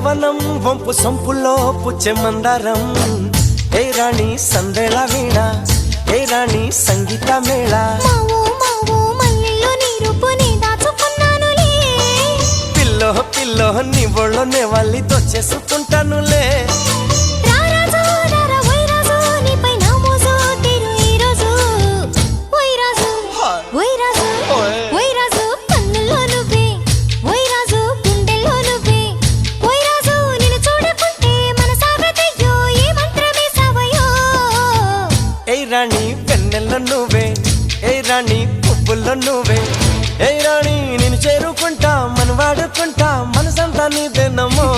యవ్వనం వంపు సొంపుల్లో పుచ్చే మందారం ఏ రాణి సందేళ వీణ ఏ రాణి సంగీత Mela pillow pillow నీ ఒళ్ళోనే వాళ్ళి దొచ్చేసుకుంటానులే రాణి వెన్నెల్లో నువ్వే ఏ రాణి పువ్వుల్లో నువ్వే ఏ రాణి నేను చేరుకుంటా మనం వాడుకుంటా మనసంతా నీదేనమ్మో